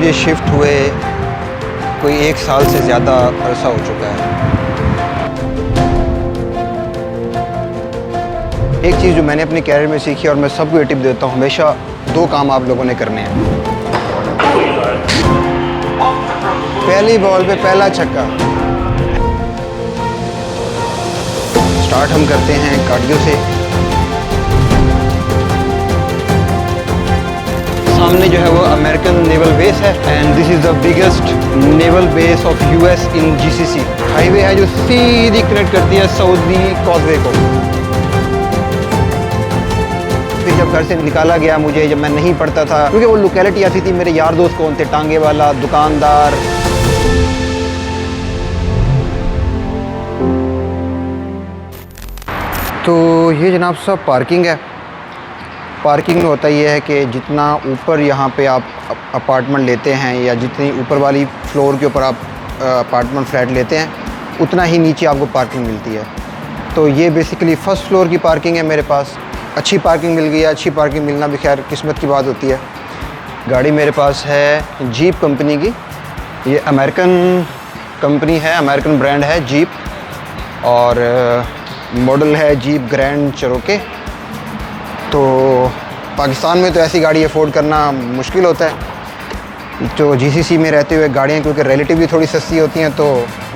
मुझे शिफ्ट हुए कोई 1 साल से ज़्यादा अरसा हो चुका है। एक चीज़ जो मैंने अपने कैरियर में सीखी और मैं सबको ये टिप देता हूँ, हमेशा 2 काम आप लोगों ने करने हैं। पहली बॉल पे पहला छक्का। स्टार्ट हम करते हैं कार्डियो से। सामने जो है वो अमेरिकन नेवल बेस है and this is the biggest naval base of US in GCC. Highway है जो सीधी कनेक्ट करती है सऊदी कॉजवे को। फिर जब घर से निकाला गया मुझे, जब मैं नहीं पढ़ता था, क्योंकि वो लोकेलिटी ऐसी थी, मेरे यार दोस्त कौन थे, टांगे वाला, दुकानदार। तो ये जनाब सब पार्किंग है। पार्किंग में होता ये है कि जितना ऊपर यहाँ पे आप अपार्टमेंट लेते हैं या जितनी ऊपर वाली फ्लोर के ऊपर आप अपार्टमेंट फ्लैट लेते हैं, उतना ही नीचे आपको पार्किंग मिलती है। तो ये बेसिकली फ़र्स्ट फ्लोर की पार्किंग है मेरे पास। अच्छी पार्किंग मिल गई है। अच्छी पार्किंग मिलना भी खैर किस्मत की बात होती है। गाड़ी मेरे पास है जीप कंपनी की। ये अमेरिकन कंपनी है, अमेरिकन ब्रांड है जीप, और मॉडल है जीप ग्रैंड चरोके। तो पाकिस्तान में तो ऐसी गाड़ी अफोर्ड करना मुश्किल होता है। तो जीसीसी में रहते हुए गाड़ियाँ क्योंकि रिलेटिवली थोड़ी सस्ती होती हैं, तो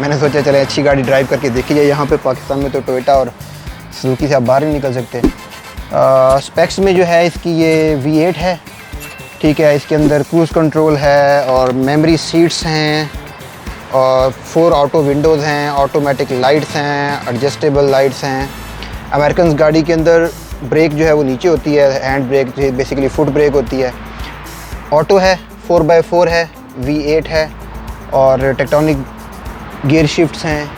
मैंने सोचा चले अच्छी गाड़ी ड्राइव करके देखी जाए। यहाँ पे पाकिस्तान में तो टोयोटा और सुजुकी से आप बाहर नहीं निकल सकते। स्पेक्स में जो है इसकी ये V8 है, ठीक है। इसके अंदर क्रूज़ कंट्रोल है और मेमोरी सीट्स हैं और 4 ऑटो विंडोज़ हैं, ऑटोमेटिक लाइट्स हैं, एडजस्टेबल लाइट्स हैं। अमेरिकन गाड़ी के अंदर ब्रेक जो है वो नीचे होती है, hand brake basically foot brake होती है। ऑटो है, 4x4 है, V8 है और टेक्टोनिक गियर शिफ्ट्स हैं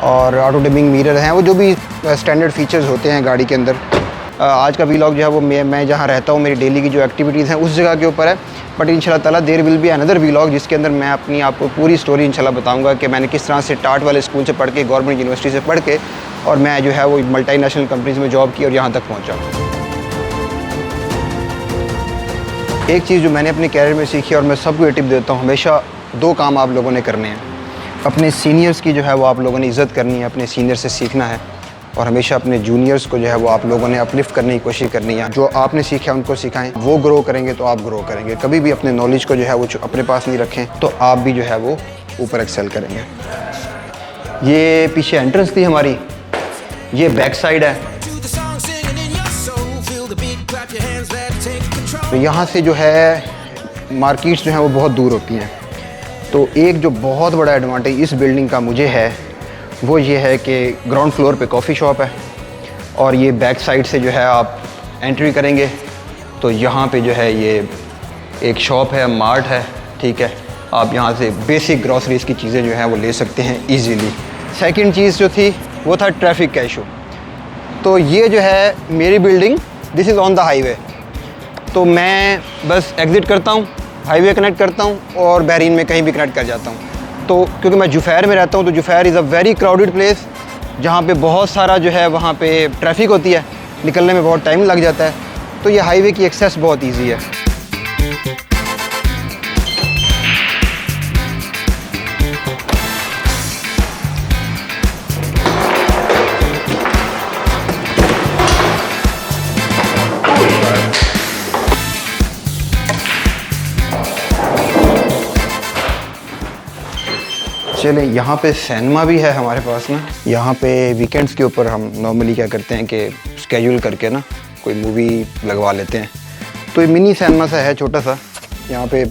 और ऑटो डिमिंग मिरर हैं, वो जो भी स्टैंडर्ड फीचर्स होते हैं गाड़ी के अंदर। आज का व्लॉग जो है वो मैं जहाँ रहता हूँ, मेरी डेली की जो एक्टिविटीज़ हैं उस जगह के ऊपर है। बट इंशाल्लाह ताला there will be another vlog जिसके अंदर मैं अपनी आपको पूरी स्टोरी इंशाल्लाह बताऊँगा कि मैंने किस तरह से टाट वाले स्कूल से पढ़ के, गवर्नमेंट यूनिवर्सिटी से पढ़ के, और मैं जो है वो मल्टीनेशनल कंपनीज़ में जॉब की और यहाँ तक पहुँचा। एक चीज़ जो मैंने अपने कैरियर में सीखी और मैं सबको ये टिप देता हूँ, हमेशा 2 काम आप लोगों ने करने हैं। अपने सीनियर्स की जो है वो आप लोगों ने इज़्ज़त करनी है, अपने सीनियर से सीखना है, और हमेशा अपने जूनियर्स को जो है वो आप लोगों ने अपलिफ्ट करने की कोशिश करनी है। जो आपने सीखा है उनको सिखाएं, वो ग्रो करेंगे तो आप ग्रो करेंगे। कभी भी अपने नॉलेज को जो है वो अपने पास नहीं रखें, तो आप भी जो है वो ऊपर एक्सेल करेंगे। ये पीछे एंट्रेंस थी हमारी, ये बैक साइड है। तो यहाँ से जो है मार्केट्स जो हैं वो बहुत दूर होती हैं। तो एक जो बहुत बड़ा एडवांटेज इस बिल्डिंग का मुझे है वो ये है कि ग्राउंड फ्लोर पे कॉफ़ी शॉप है, और ये बैक साइड से जो है आप एंट्री करेंगे तो यहाँ पे जो है ये एक शॉप है, मार्ट है, ठीक है। आप यहाँ से बेसिक ग्रॉसरीज की चीज़ें जो हैं वो ले सकते हैं ईज़िली। सेकंड चीज़ जो थी वो था ट्रैफिक का इशू। तो ये जो है मेरी building, this is on the highway. तो मैं बस एग्ज़िट करता हूँ, हाईवे कनेक्ट करता हूँ और बहरीन में कहीं भी कनेक्ट कर जाता हूँ। तो क्योंकि मैं जुफैर में रहता हूँ, तो Juffair is a very crowded place जहाँ पे बहुत सारा जो है वहाँ पे ट्रैफिक होती है, निकलने में बहुत टाइम लग जाता है। तो ये हाईवे की एक्सेस बहुत ईजी है। चलें, यहाँ पे सिनेमा भी है हमारे पास ना। यहाँ पे वीकेंड्स के ऊपर हम नॉर्मली क्या करते हैं कि स्केड्यूल करके ना कोई मूवी लगवा लेते हैं। तो ये मिनी सिनेमा सा है, छोटा सा। यहाँ पे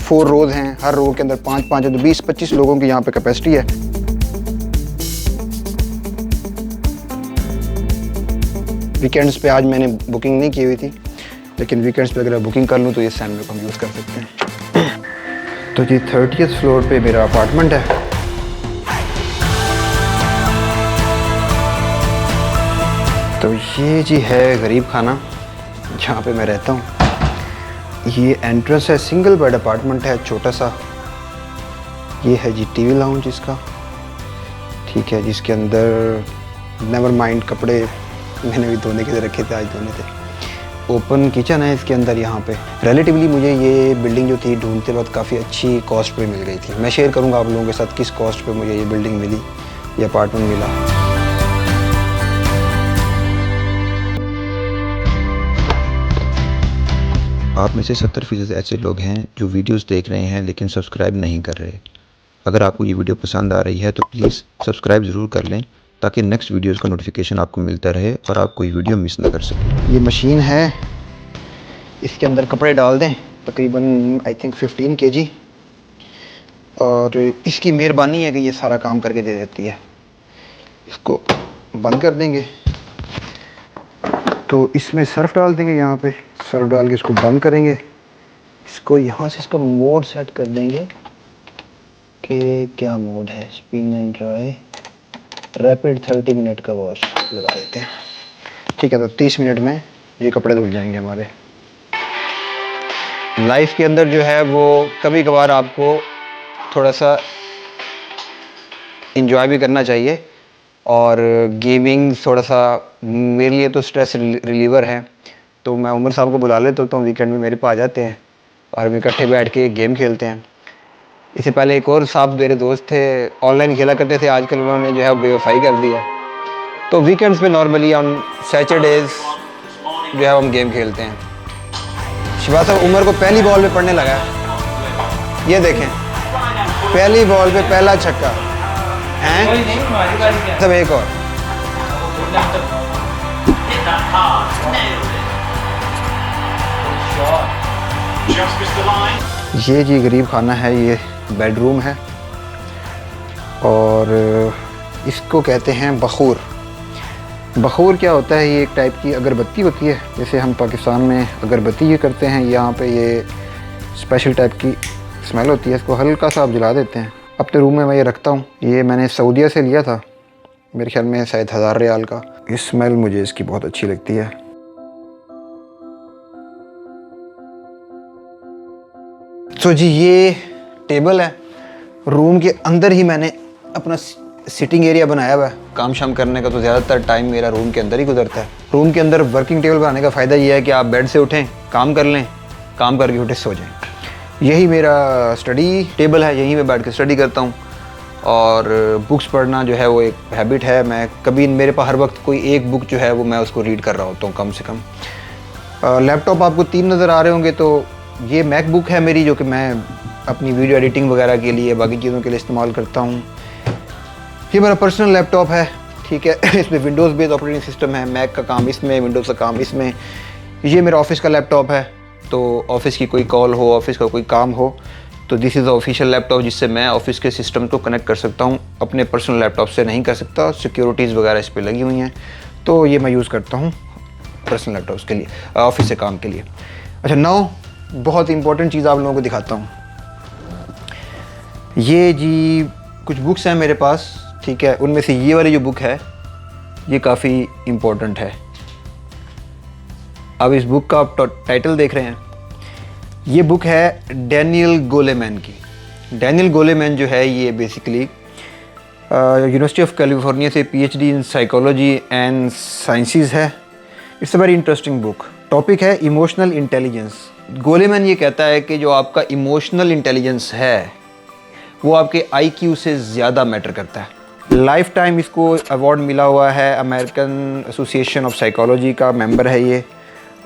4 रोज़ हैं, हर रो के अंदर 5-5 है, तो 20-25 लोगों की यहाँ पे कैपेसिटी है। वीकेंड्स पे आज मैंने बुकिंग नहीं की हुई थी, लेकिन वीकेंड्स पे अगर बुकिंग कर लूँ तो ये सिनेमा को हम यूज़ कर सकते हैं। तो जी 30th फ्लोर पे मेरा अपार्टमेंट है। तो ये जी है गरीब खाना जहाँ पे मैं रहता हूँ। ये एंट्रेंस है, सिंगल बेड अपार्टमेंट है, छोटा सा। ये है जी टीवी लाउंज इसका, ठीक है, जिसके अंदर नेवर माइंड कपड़े मैंने भी धोने के लिए रखे थे, आज धोने थे। ओपन किचन है इसके अंदर यहाँ पे। रिलेटिवली मुझे ये बिल्डिंग जो थी ढूंढते वक्त काफ़ी अच्छी कॉस्ट पे मिल गई थी। मैं शेयर करूँगा आप लोगों के साथ किस कॉस्ट पे मुझे ये बिल्डिंग मिली, ये अपार्टमेंट मिला। आप में से 70% ऐसे लोग हैं जो वीडियोस देख रहे हैं लेकिन सब्सक्राइब नहीं कर रहे। अगर आपको ये वीडियो पसंद आ रही है तो प्लीज़ सब्सक्राइब ज़रूर कर लें ताकि नेक्स्ट वीडियोस का नोटिफिकेशन आपको मिलता रहे और आप कोई वीडियो मिस ना कर सकें। ये मशीन है, इसके अंदर कपड़े डाल दें तकरीबन आई थिंक 15 kg, और इसकी मेहरबानी है कि ये सारा काम करके दे देती है। इसको बंद कर देंगे तो इसमें सर्फ डाल देंगे, यहाँ पे सर्फ डाल के इसको बंद करेंगे। इसको यहाँ से इसका मोड सेट कर देंगे कि क्या मोड है, spin and dry, rapid 30 minute का वॉश लगा देते हैं। ठीक है, तो 30 मिनट में ये कपड़े धुल जाएंगे हमारे। लाइफ के अंदर जो है वो कभी कभार आपको थोड़ा सा इंजॉय भी करना चाहिए, और गेमिंग थोड़ा सा मेरे लिए तो स्ट्रेस रिलीवर है। तो मैं उमर साहब को बुला लेता हूँ वीकेंड में, मेरे पास आ जाते हैं और हम इकट्ठे बैठ के गेम खेलते हैं। इससे पहले एक और साहब मेरे दोस्त थे, ऑनलाइन खेला करते थे, आजकल उन्होंने जो है बेवफाई कर दिया। तो वीकेंड्स पे नॉर्मली ऑन सैटरडेज जो है हम गेम खेलते हैं। शिवा साहब उमर को पहली बॉल पे पड़ने लगा है, ये देखें, पहली बॉल पे पहला छक्का हैं। सब एक और ये जी गरीब खाना है, ये बेडरूम है और इसको कहते हैं बखूर। बखूर क्या होता है? ये एक टाइप की अगरबत्ती होती है, जैसे हम पाकिस्तान में अगरबत्ती ये करते हैं, यहाँ पे ये स्पेशल टाइप की स्मेल होती है। इसको हल्का सा आप जला देते हैं। अपने रूम में मैं ये रखता हूँ। ये मैंने सऊदीया से लिया था, मेरे ख्याल में शायद 1000 रियाल का। ये स्मेल मुझे इसकी बहुत अच्छी लगती है। तो जी ये टेबल है, रूम के अंदर ही मैंने अपना सिटिंग एरिया बनाया हुआ है। काम शाम करने का तो ज़्यादातर टाइम मेरा रूम के अंदर ही गुजरता है। रूम के अंदर वर्किंग टेबल बनाने का फ़ायदा ये है कि आप बेड से उठें, काम कर लें, काम करके उठे सो जाएं। यही मेरा स्टडी टेबल है, यहीं मैं बैठ के स्टडी करता हूँ। और बुक्स पढ़ना जो है वो एक हैबिट है। मैं कभी मेरे पास हर वक्त कोई एक बुक जो है वो मैं उसको रीड कर रहा होता हूँ कम से कम। लैपटॉप आपको 3 नज़र आ रहे होंगे, तो ये मैकबुक है मेरी, जो कि मैं अपनी वीडियो एडिटिंग वगैरह के लिए, बाकी चीज़ों के लिए इस्तेमाल करता हूँ। ये मेरा पर्सनल लैपटॉप है, ठीक है। इसमें विंडोज़ बेस्ड ऑपरेटिंग सिस्टम है, मैक का काम इसमें, विंडोज़ का काम इसमें। ये मेरा ऑफिस का लैपटॉप है, तो ऑफिस की कोई कॉल हो, ऑफिस का कोई काम हो, तो this is the official laptop जिससे मैं ऑफिस के सिस्टम को कनेक्ट कर सकता हूँ। अपने पर्सनल लैपटॉप से नहीं कर सकता, सिक्योरिटीज़ वगैरह इस पर लगी हुई हैं, तो ये मैं यूज़ करता हूँ पर्सनल लैपटॉप्स के लिए, ऑफिस से काम के लिए। अच्छा, नाउ बहुत इंपॉर्टेंट चीज़ आप लोगों को दिखाता हूँ। ये जी कुछ बुक्स हैं मेरे पास, ठीक है। उनमें से ये वाली जो बुक है ये काफ़ी इम्पोर्टेंट है। अब इस बुक का आप टाइटल देख रहे हैं, ये बुक है डैनियल गोलेमैन की। डैनियल गोलेमैन जो है ये बेसिकली यूनिवर्सिटी ऑफ कैलिफोर्निया से PhD in psychology and sciences है। It's a very interesting book. Topic है इमोशनल इंटेलिजेंस। गोलेमैन ये कहता है कि जो आपका इमोशनल इंटेलिजेंस है वो आपके IQ से ज़्यादा मैटर करता है। लाइफ टाइम इसको अवार्ड मिला हुआ है, अमेरिकन एसोसिएशन ऑफ साइकोलॉजी का मेंबर है ये,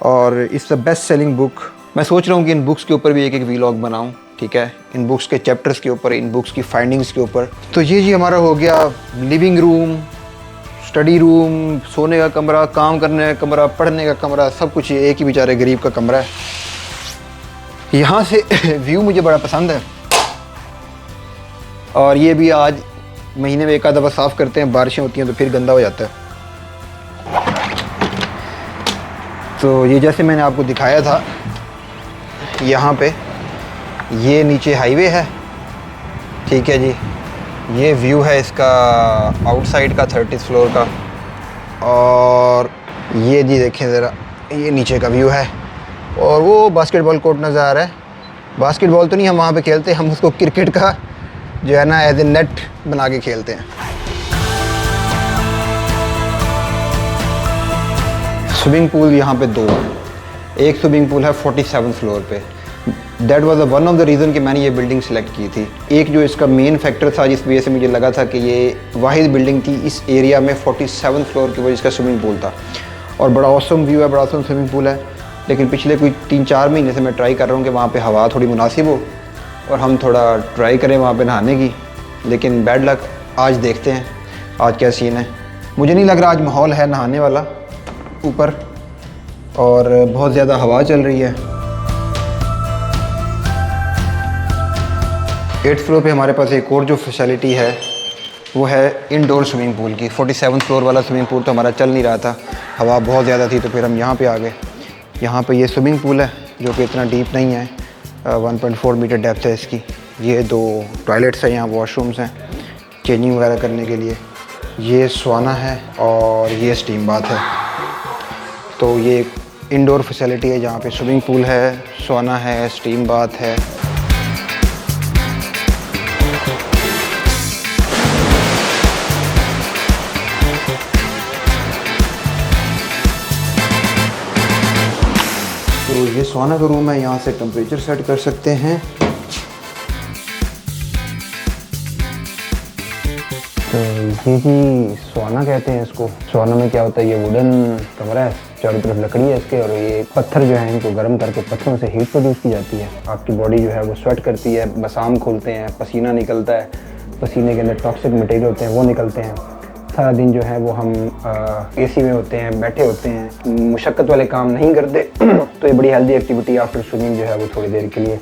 और it's a best selling book. मैं सोच रहा हूँ कि इन बुक्स के ऊपर भी एक व्लॉग बनाऊँ, ठीक है, इन बुक्स के चैप्टर्स के ऊपर, इन बुक्स की फाइंडिंग्स के ऊपर। तो ये जी हमारा हो गया लिविंग रूम, स्टडी रूम, सोने का कमरा, काम करने का कमरा, पढ़ने का कमरा, सब कुछ एक ही बेचारे गरीब का कमरा है। यहाँ से व्यू मुझे बड़ा पसंद है, और ये भी आज महीने में एक आध दफ़ा साफ़ करते हैं, बारिशें होती हैं तो फिर गंदा हो जाता है। तो ये जैसे मैंने आपको दिखाया था, यहाँ पे ये नीचे हाईवे है, ठीक है जी। ये व्यू है इसका आउटसाइड का 30th फ्लोर का, और ये जी देखें ज़रा, ये नीचे का व्यू है। और वो बास्केटबॉल कोर्ट नज़र आ रहा है। बास्केटबॉल तो नहीं हम वहाँ पे खेलते, हम उसको क्रिकेट का जो है ना एज ए नेट बना के खेलते हैं। स्विमिंग पूल यहाँ पे 2 हैं, एक स्विमिंग पूल है 47 फ्लोर पे। That was one of the reason कि मैंने ये बिल्डिंग सेलेक्ट की थी। एक जो इसका मेन फैक्टर था जिस वजह से मुझे लगा था कि ये वाहिद बिल्डिंग थी इस एरिया में 47 फ्लोर की वजह इसका स्विमिंग पूल था। और बड़ा ऑसम व्यू है, बड़ा ऑसम स्विमिंग पूल है। लेकिन पिछले कोई 3-4 महीने से मैं ट्राई कर रहा हूँ कि वहाँ पे हवा थोड़ी मुनासिब हो और हम थोड़ा ट्राई करें वहाँ पे नहाने की। लेकिन बैड लक, आज देखते हैं आज क्या सीन है। मुझे नहीं लग रहा आज माहौल है नहाने वाला ऊपर, और बहुत ज़्यादा हवा चल रही है। 8th फ्लोर पे हमारे पास एक और जो फैसिलिटी है वो है इंडोर स्विमिंग पूल की। 47 फ्लोर वाला स्विमिंग पूल तो हमारा चल नहीं रहा था, हवा बहुत ज़्यादा थी, तो फिर हम यहाँ पे आ गए। यहाँ पे ये स्विमिंग पूल है जो कि इतना डीप नहीं है, 1.4 मीटर डेप्थ है इसकी। ये 2 टॉयलेट्स हैं, यहाँ वॉशरूम्स हैं चेंजिंग वगैरह करने के लिए। ये सवाना है और ये स्टीम बाथ है। तो ये इंडोर फैसिलिटी है जहाँ पे स्विमिंग पूल है, सवाना है, स्टीम बाथ है। तो ये सवाना का रूम है, यहाँ से टेम्परेचर सेट कर सकते हैं। तो ये जी सवाना कहते हैं इसको। सवाना में क्या होता है, ये वुडन कमरा है, चारों तरफ लकड़ी है इसके, और ये पत्थर जो है इनको गर्म करके पत्थरों से हीट प्रोड्यूस की जाती है। आपकी बॉडी जो है वो स्वेट करती है, मसाम खोलते हैं, पसीना निकलता है, पसीने के अंदर टॉक्सिक मटेरियल होते हैं वो निकलते हैं। सारा दिन जो है वो हम एसी में होते हैं, बैठे होते हैं, मुशक्क़त वाले काम नहीं करते। तो ये बड़ी हेल्दी एक्टिविटी आफ्टर स्विमिंग जो है वो थोड़ी देर के लिए।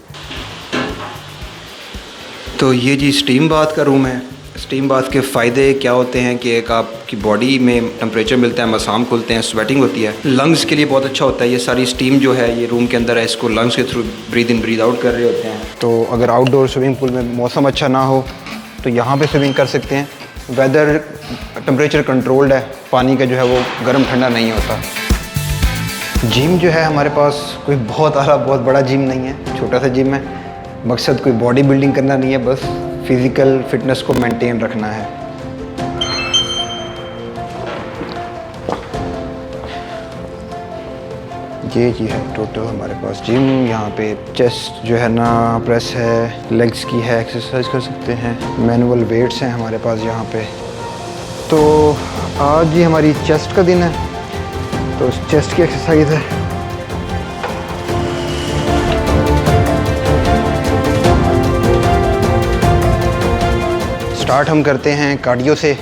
तो ये जी स्टीम बाथ का रूम है। स्टीम बाथ के फ़ायदे क्या होते हैं कि एक आपकी बॉडी में टेम्परेचर मिलता है, मसाम खुलते हैं, स्वेटिंग होती है, लंग्स के लिए बहुत अच्छा होता है। ये सारी स्टीम जो है ये रूम के अंदर है, इसको लंग्स के through breathe in breathe out कर रहे होते हैं। तो अगर आउटडोर स्विमिंग पूल में मौसम अच्छा ना हो तो यहाँ पे स्विमिंग कर सकते हैं। वेदर टेम्परेचर कंट्रोल्ड है, पानी का जो है वो गर्म ठंडा नहीं होता। जिम जो है हमारे पास कोई बहुत आला बहुत बड़ा जिम नहीं है, छोटा सा जिम है। मकसद कोई बॉडी बिल्डिंग करना नहीं है, बस फिज़िकल फिटनेस को मेंटेन रखना है। ये जी है टोटल हमारे पास जिम। यहाँ पे चेस्ट जो है ना प्रेस है, लेग्स की है, एक्सरसाइज कर सकते हैं, मैनुअल वेट्स हैं हमारे पास यहाँ पे। तो आज ही हमारी चेस्ट का दिन है, तो चेस्ट की एक्सरसाइज है। स्टार्ट हम करते हैं कार्डियो से।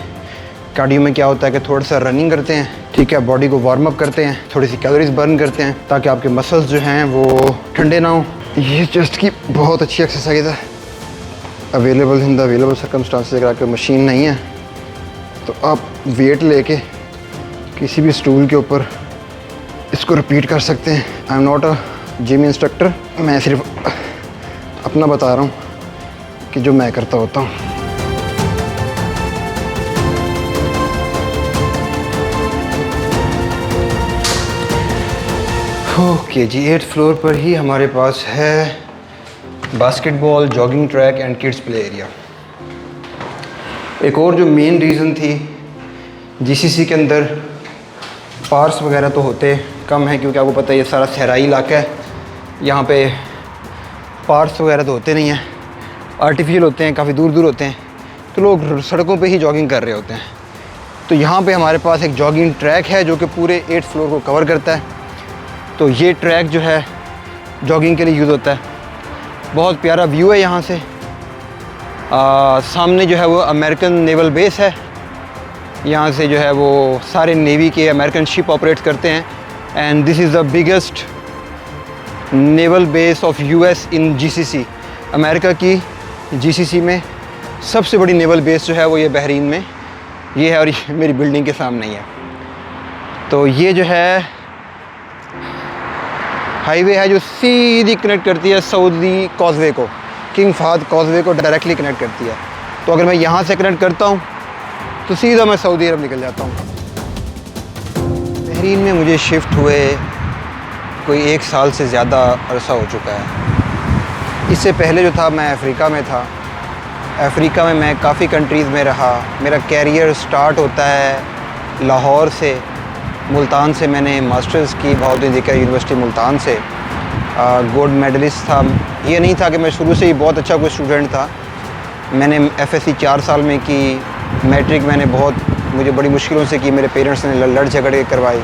कार्डियो में क्या होता है कि थोड़ा सा रनिंग करते हैं, ठीक है, बॉडी को वार्म अप करते हैं, थोड़ी सी कैलोरीज बर्न करते हैं ताकि आपके मसल्स जो हैं वो ठंडे ना हो। ये चेस्ट की बहुत अच्छी एक्सरसाइज है, available in the available circumstances. अगर आपके मशीन नहीं है तो आप वेट लेके किसी भी स्टूल के ऊपर इसको रिपीट कर सकते हैं। I am not a gym instructor, मैं सिर्फ अपना बता रहा हूँ कि जो मैं करता होता हूँ। ओके जी, 8th फ्लोर पर ही हमारे पास है basketball, jogging track and kids play area. एक और जो मेन रीज़न थी, जीसीसी के अंदर पार्क्स वगैरह तो होते कम हैं क्योंकि आपको पता है ये सारा सहराई इलाका है, यहाँ पे पार्क्स वगैरह तो होते नहीं हैं, आर्टिफिशियल होते हैं, काफ़ी दूर दूर होते हैं, तो लोग सड़कों पे ही जॉगिंग कर रहे होते हैं। तो यहाँ पे हमारे पास एक जॉगिंग ट्रैक है जो कि पूरे 8th फ्लोर को कवर करता है। तो ये ट्रैक जो है जॉगिंग के लिए यूज़ होता है। बहुत प्यारा व्यू है यहाँ से। सामने जो है वो अमेरिकन नेवल बेस है, यहाँ से जो है वो सारे नेवी के अमेरिकन शिप ऑपरेट करते हैं। And this is the biggest naval base of US in GCC. America की जीसीसी में सबसे बड़ी नेवल बेस जो है वो ये बहरीन में ये है, और ये मेरी बिल्डिंग के सामने ही है। तो ये जो है हाईवे है जो सीधी कनेक्ट करती है सऊदी कॉजवे को, किंग फाहद कॉजवे को डायरेक्टली कनेक्ट करती है। तो अगर मैं यहाँ से कनेक्ट करता हूँ तो सीधा मैं सऊदी अरब निकल जाता हूँ। बहरीन में मुझे शिफ्ट हुए कोई 1 साल से ज़्यादा अरसा हो चुका है। इससे पहले जो था मैं अफ्रीका में था। अफ्रीका में मैं काफ़ी कंट्रीज़ में रहा। मेरा कैरियर स्टार्ट होता है लाहौर से, मुल्तान से मैंने मास्टर्स की, बहाउद्दीन ज़िक्र यूनिवर्सिटी मुल्तान से। गोल्ड मेडलिस्ट था। ये नहीं था कि मैं शुरू से ही बहुत अच्छा कोई स्टूडेंट था। मैंने FSC 4 साल में की। मैट्रिक मैंने मुझे बड़ी मुश्किलों से की। मेरे पेरेंट्स ने लड़ झगड़ के करवाई।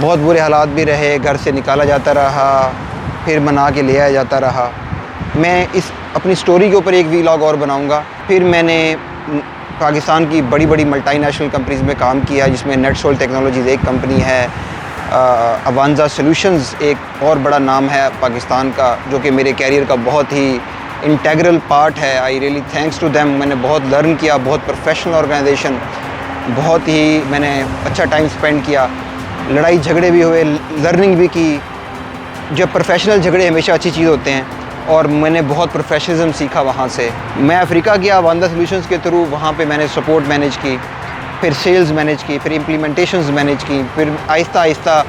बहुत बुरे हालात भी रहे, घर से निकाला जाता रहा, फिर मना के ले आया जाता रहा। मैं इस अपनी स्टोरी के ऊपर एक वीलॉग और बनाऊंगा। फिर मैंने पाकिस्तान की बड़ी बड़ी मल्टीनेशनल कंपनीज़ में काम किया, जिसमें नेटसोल टेक्नोलॉजीज़ एक कंपनी है, अवांजा सॉल्यूशंस एक और बड़ा नाम है पाकिस्तान का, जो कि मेरे कैरियर का बहुत ही इंटेग्रल पार्ट है। I really thanks to them. मैंने बहुत लर्न किया, बहुत प्रोफेशनल ऑर्गेनाइजेशन, बहुत ही मैंने अच्छा टाइम स्पेंड किया। लड़ाई झगड़े भी हुए, लर्निंग भी की। जब प्रोफेशनल झगड़े हमेशा अच्छी चीज़ होते हैं, और मैंने बहुत प्रोफेशनलिज्म सीखा वहाँ से। मैं अफ्रीका गया अवांजा सॉल्यूशंस के थ्रू। वहाँ पे मैंने सपोर्ट मैनेज की, फिर सेल्स मैनेज की, फिर इम्प्लीमेंटेशंस मैनेज की, फिर आहिस्ता आहिस्ता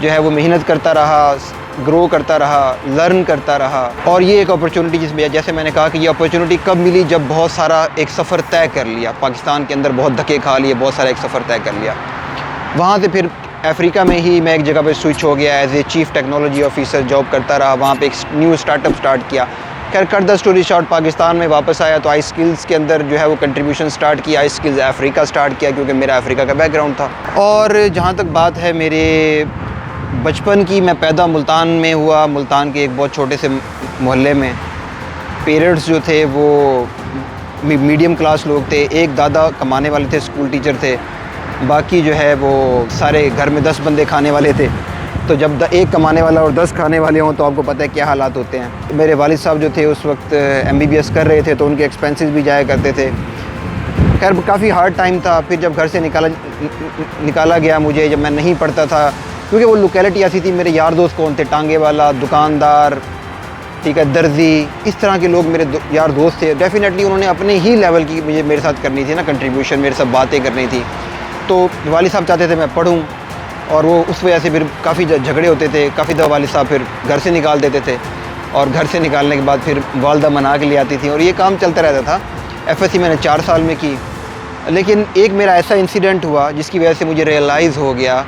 जो है वो मेहनत करता रहा, ग्रो करता रहा, लर्न करता रहा। और ये एक अपॉर्चुनिटी, जिसमें जैसे मैंने कहा कि ये अपॉर्चुनिटी कब मिली, जब बहुत सारा एक सफ़र तय कर लिया, पाकिस्तान के अंदर बहुत धक्के खा लिए, बहुत सारा एक सफ़र तय कर लिया। वहाँ से फिर अफ्रीका में ही मैं एक जगह पे स्विच हो गया, as a chief technology officer job करता रहा। वहाँ पे एक न्यू स्टार्टअप स्टार्ट किया। खैर cut the story short, Pakistan में वापस आया तो आई स्किल्स के अंदर जो है वो कंट्रीब्यूशन स्टार्ट किया। आई स्किल्स अफ्रीका स्टार्ट किया, क्योंकि मेरा अफ्रीका का बैकग्राउंड था। और जहाँ तक बात है मेरे बचपन की, मैं पैदा मुल्तान में हुआ, मुल्तान के एक बहुत छोटे से मोहल्ले में। पेरेंट्स जो थे वो मीडियम क्लास लोग थे। एक दादा कमाने वाले थे, स्कूल टीचर थे, बाकी जो है वो सारे घर में 10 बंदे खाने वाले थे। तो जब एक कमाने वाला और 10 खाने वाले हों तो आपको पता है क्या हालात होते हैं। मेरे वालिद साहब जो थे उस वक्त MBBS कर रहे थे, तो उनके एक्सपेंसेस भी जाया करते थे। खैर काफ़ी हार्ड टाइम था। फिर जब घर से निकाला गया मुझे, जब मैं नहीं पढ़ता था, क्योंकि वो लोकेलिटी ऐसी थी। मेरे यार दोस्त कौन थे? टांगे वाला, दुकानदार, ठीक है, दर्जी, इस तरह के लोग मेरे यार दोस्त थे। डेफिनेटली उन्होंने अपने ही लेवल की मेरे साथ करनी थी ना कंट्रीब्यूशन, मेरे साथ बातें करनी थी। तो वालिद साहब चाहते थे मैं पढ़ूं, और वो उस वजह से फिर काफ़ी झगड़े होते थे। काफ़ी दफ़ा वालिद साहब फिर घर से निकाल देते थे, और घर से निकालने के बाद फिर वालदा मना के ले आती थी, और ये काम चलता रहता था। FSC मैंने 4 साल में की। लेकिन एक मेरा ऐसा इंसिडेंट हुआ जिसकी वजह से मुझे रियलाइज़ हो गया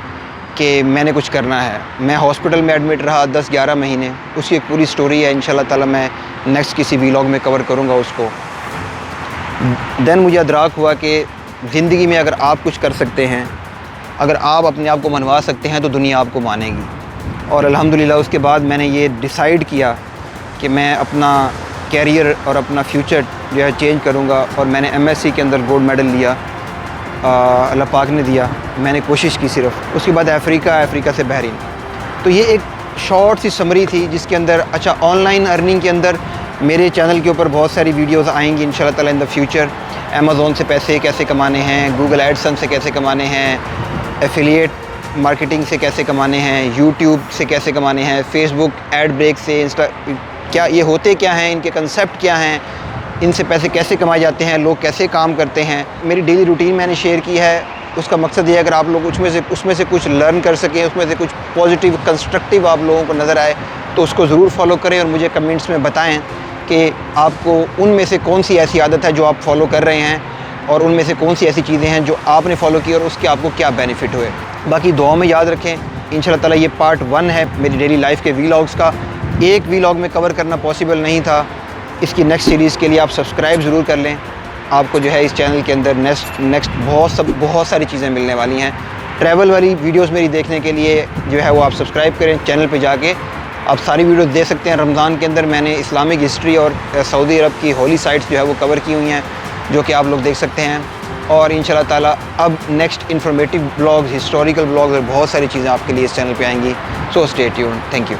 कि मैंने कुछ करना है। मैं हॉस्पिटल में एडमिट रहा 10-11 महीने। उसकी एक पूरी स्टोरी है, इंशाल्लाह ताला मैं नेक्स्ट किसी वीलॉग में कवर करूँगा उसको। देन मुझे अदराक हुआ कि ज़िंदगी में अगर आप कुछ कर सकते हैं, अगर आप अपने आप को मनवा सकते हैं, तो दुनिया आपको मानेगी। और अल्हम्दुलिल्लाह उसके बाद मैंने ये डिसाइड किया कि मैं अपना कैरियर और अपना फ्यूचर जो है चेंज करूँगा। और मैंने MSc के अंदर गोल्ड मेडल लिया, अल्लाह पाक ने दिया। मैंने कोशिश की सिर्फ। उसके बाद अफ्रीका से बहरीन। तो ये एक शॉर्ट सी समरी थी जिसके अंदर, अच्छा, ऑनलाइन अर्निंग के अंदर मेरे चैनल के ऊपर बहुत सारी वीडियोस आएंगी इंशाल्लाह ताला इन द फ्यूचर। अमेज़ॉन से पैसे कैसे कमाने हैं, गूगल एडसन से कैसे कमाने हैं, एफिलिएट मार्केटिंग से कैसे कमाने हैं, यूट्यूब से कैसे कमाने हैं, फेसबुक एड ब्रेक से, इंस्टा, क्या ये होते क्या हैं, इनके कंसेप्ट क्या हैं, इनसे पैसे कैसे कमाए जाते हैं, लोग कैसे काम करते हैं। मेरी डेली रूटीन मैंने शेयर की है। उसका मकसद ये है अगर आप लोग उसमें से कुछ लर्न कर सकें, उसमें से कुछ पॉजिटिव कंस्ट्रक्टिव आप लोगों को नज़र आए, तो उसको ज़रूर फॉलो करें और मुझे कमेंट्स में बताएं कि आपको उनमें से कौन सी ऐसी आदत है जो आप फॉलो कर रहे हैं, और उनमें से कौन सी ऐसी चीज़ें हैं जो आपने फॉलो की और उसके आपको क्या बेनिफिट हुए। बाकी दुआ में याद रखें। इंशाल्लाह ताला ये पार्ट 1 है मेरी डेली लाइफ के वीलॉग्स का। एक वीलॉग में कवर करना पॉसिबल नहीं था। इसकी नेक्स्ट सीरीज़ के लिए आप सब्सक्राइब ज़रूर कर लें। आपको जो है इस चैनल के अंदर नेक्स्ट बहुत सारी चीज़ें मिलने वाली हैं। ट्रैवल वाली वीडियोस मेरी देखने के लिए जो है वो आप सब्सक्राइब करें। चैनल पे जाके आप सारी वीडियोस देख सकते हैं। रमज़ान के अंदर मैंने इस्लामिक हिस्ट्री और सऊदी अरब की होली साइट्स जो है वो कवर की हुई हैं, जो कि आप लोग देख सकते हैं। और इंशाल्लाह ताला अब next informative blogs, historical blogs और बहुत सारी चीज़ें आपके लिए इस चैनल पे आएंगी। So stay tuned. Thank you.